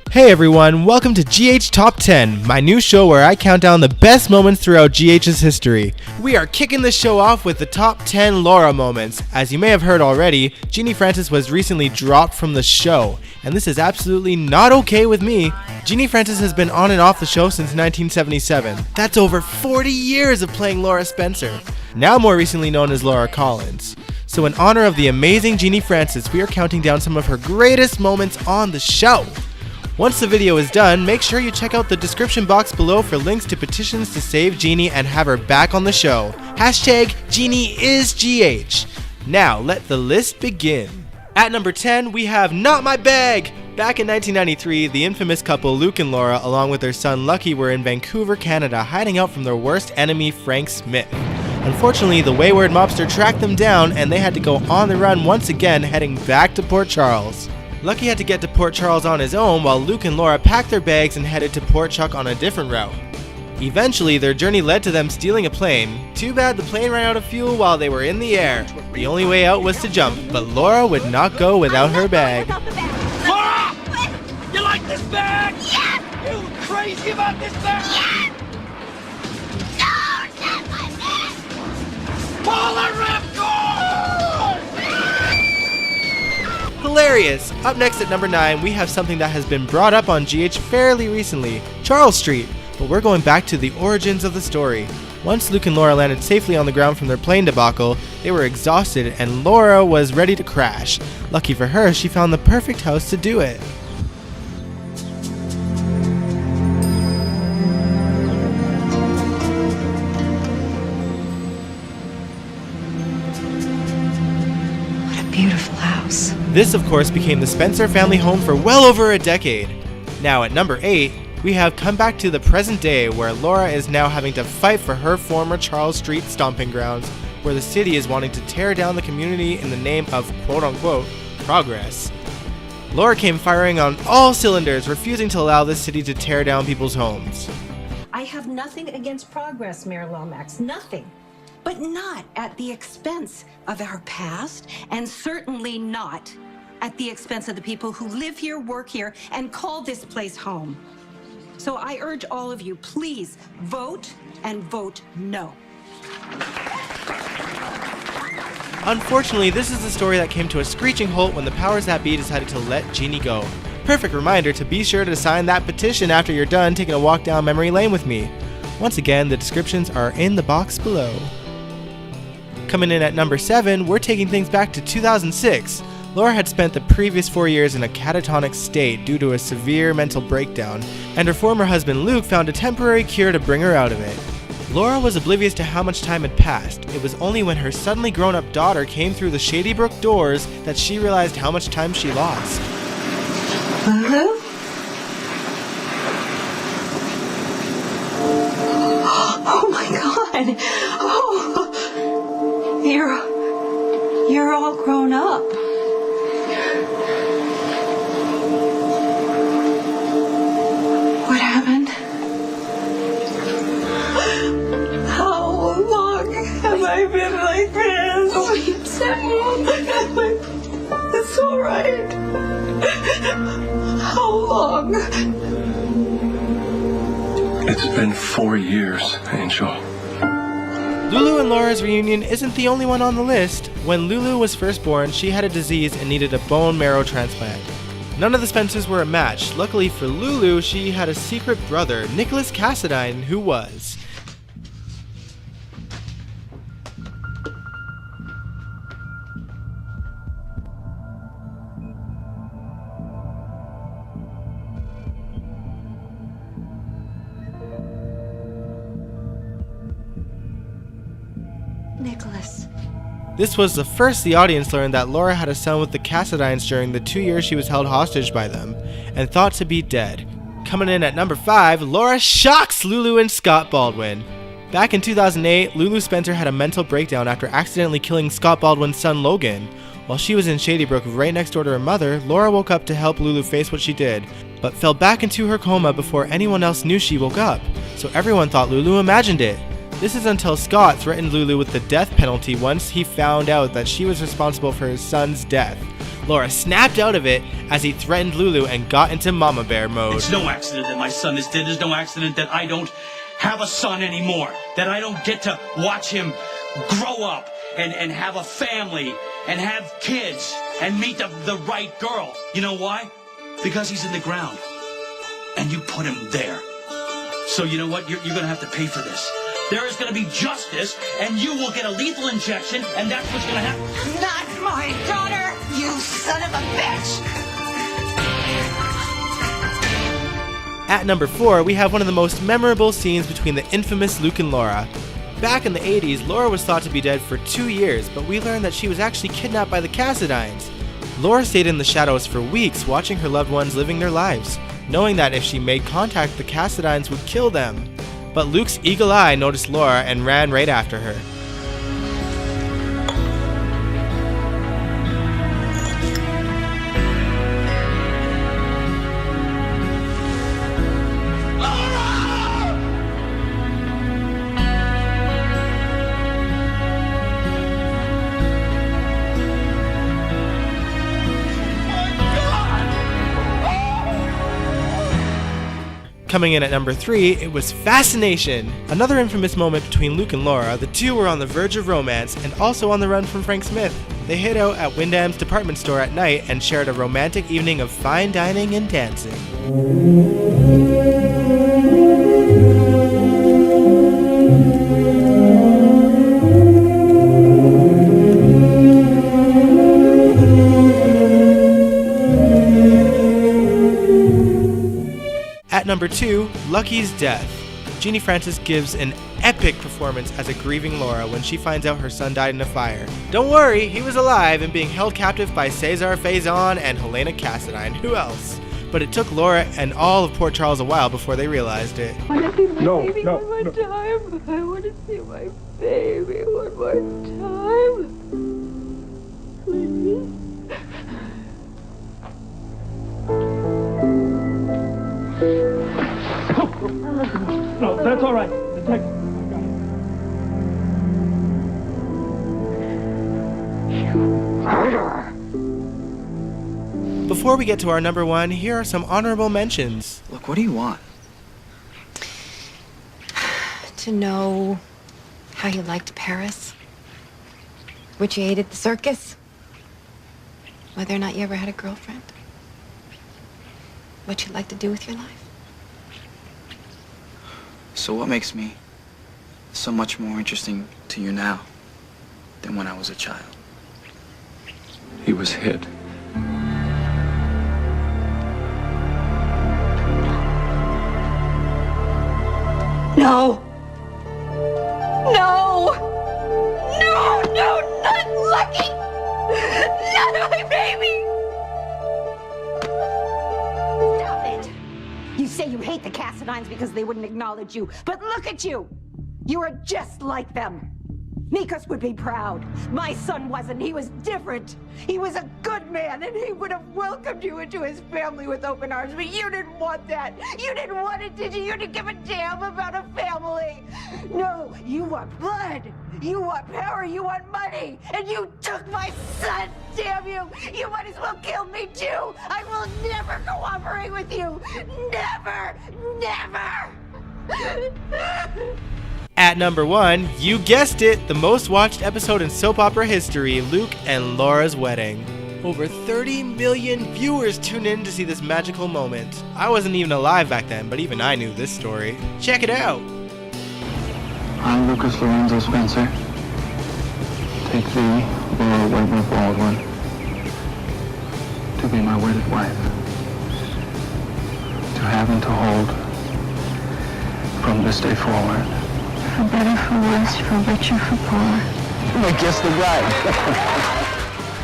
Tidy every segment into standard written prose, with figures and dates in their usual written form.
Hey everyone, welcome to GH Top 10, my new show where I count down the best moments throughout GH's history. We are kicking the show off with the top 10 Laura moments. As you may have heard already, Genie Francis was recently dropped from the show, and this is absolutely not okay with me. Genie Francis has been on and off the show since 1977. That's over 40 years of playing Laura Spencer, now more recently known as Laura Collins. So in honor of the amazing Genie Francis, we are counting down some of her greatest moments on the show. Once the video is done, make sure you check out the description box below for links to petitions to save Genie and have her back on the show. Hashtag Genie is GH. Now, let the list begin. At number 10, we have Not My Bag! Back in 1993, the infamous couple Luke and Laura, along with their son Lucky, were in Vancouver, Canada, hiding out from their worst enemy, Frank Smith. Unfortunately, the wayward mobster tracked them down and they had to go on the run once again, heading back to Port Charles. Lucky had to get to Port Charles on his own, while Luke and Laura packed their bags and headed to Port Chuck on a different route. Eventually, their journey led to them stealing a plane. Too bad the plane ran out of fuel while they were in the air. The only way out was to jump, but Laura would not go without her bag. Laura! You like this bag? Yes! You crazy about this bag? Yes! No, not my bag! Pull the ripcord! Hilarious! Up next at number 9, we have something that has been brought up on GH fairly recently, Charles Street. But we're going back to the origins of the story. Once Luke and Laura landed safely on the ground from their plane debacle, they were exhausted and Laura was ready to crash. Lucky for her, she found the perfect house to do it. Beautiful house. This, of course, became the Spencer family home for well over a decade. Now at number 8, we have come back to the present day where Laura is now having to fight for her former Charles Street stomping grounds, where the city is wanting to tear down the community in the name of quote-unquote progress. Laura came firing on all cylinders, refusing to allow this city to tear down people's homes. I have nothing against progress, Mayor Lomax, nothing. But not at the expense of our past, and certainly not at the expense of the people who live here, work here, and call this place home. So I urge all of you, please vote and vote no. Unfortunately, this is the story that came to a screeching halt when the powers that be decided to let Genie go. Perfect reminder to be sure to sign that petition after you're done taking a walk down memory lane with me. Once again, the descriptions are in the box below. Coming in at number 7, we're taking things back to 2006. Laura had spent the previous 4 years in a catatonic state due to a severe mental breakdown, and her former husband Luke found a temporary cure to bring her out of it. Laura was oblivious to how much time had passed. It was only when her suddenly grown-up daughter came through the Shady Brook doors that she realized how much time she lost. Lulu? Oh my God! Oh, you're all grown up. What happened? How long have I been like this? Oh, Sam, it's all right. How long? It's been 4 years, Angel. Lulu and Laura's reunion isn't the only one on the list. When Lulu was first born, she had a disease and needed a bone marrow transplant. None of the Spencers were a match. Luckily for Lulu, she had a secret brother, Nicholas Cassadine, who was. Nicholas. This was the first the audience learned that Laura had a son with the Cassadines during the 2 years she was held hostage by them, and thought to be dead. Coming in at number 5, Laura shocks Lulu and Scott Baldwin. Back in 2008, Lulu Spencer had a mental breakdown after accidentally killing Scott Baldwin's son Logan. While she was in Shady Brook right next door to her mother, Laura woke up to help Lulu face what she did. but fell back into her coma before anyone else knew she woke up, so everyone thought Lulu imagined it. This is until Scott threatened Lulu with the death penalty once he found out that she was responsible for his son's death. Laura snapped out of it as he threatened Lulu and got into Mama Bear mode. It's no accident that my son is dead. There's no accident that I don't have a son anymore. That I don't get to watch him grow up and have a family and have kids and meet the right girl. You know why? Because he's in the ground. And you put him there. So you know what? You're going to have to pay for this. There is going to be justice, and you will get a lethal injection, and that's what's going to happen. Not my daughter, you son of a bitch! At number 4, we have one of the most memorable scenes between the infamous Luke and Laura. Back in the 80s, Laura was thought to be dead for 2 years, but we learned that she was actually kidnapped by the Cassidines. Laura stayed in the shadows for weeks, watching her loved ones living their lives, knowing that if she made contact, the Cassidines would kill them. But Luke's eagle eye noticed Laura and ran right after her. Coming in at number 3, it was Fascination. Another infamous moment between Luke and Laura. The two were on the verge of romance and also on the run from Frank Smith. They hid out at Wyndham's department store at night and shared a romantic evening of fine dining and dancing. At number 2, Lucky's death. Genie Francis gives an epic performance as a grieving Laura when she finds out her son died in a fire. Don't worry, he was alive and being held captive by Cesar Faison and Helena Cassidine. Who else? But it took Laura and all of Port Charles a while before they realized it. I want to see my baby one more time. I want to see my baby one more time. Please. No, that's all right. Detective, I got it. Before we get to our number 1, here are some honorable mentions. Look, what do you want? To know how you liked Paris, what you ate at the circus, whether or not you ever had a girlfriend, what you'd like to do with your life. So what makes me so much more interesting to you now than when I was a child? He was hit. No! No! No, no, not Lucky! Not my baby! Stop it! You say you hate the Cassidines because they wouldn't acknowledge you, but look at you! You are just like them. Nikos would be proud. My son wasn't. He was different. He was a good man, and he would have welcomed you into his family with open arms, but you didn't want that. You didn't want it, did you? You didn't give a damn about a family. No, you want blood. You want power. You want money. And you took my son, damn you. You might as well kill me, too. I will never cooperate with you. Never. Never. At number 1, you guessed it, the most watched episode in soap opera history, Luke and Laura's wedding. Over 30 million viewers tuned in to see this magical moment. I wasn't even alive back then, but even I knew this story. Check it out! I, Lucas Lorenzo Spencer, take thee, Laura Wagner Baldwin, to be my wedded wife, to have and to hold, from this day forward. For better, for worse, for richer, for poorer. I guess the right.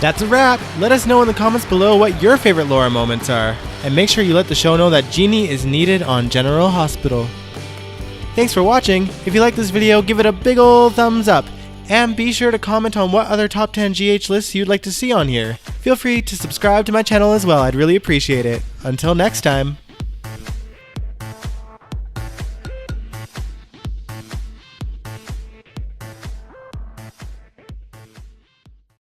That's a wrap! Let us know in the comments below what your favorite Laura moments are. And make sure you let the show know that Genie is needed on General Hospital. Thanks for watching. If you like this video, give it a big ol' thumbs up. And be sure to comment on what other top 10 GH lists you'd like to see on here. Feel free to subscribe to my channel as well, I'd really appreciate it. Until next time.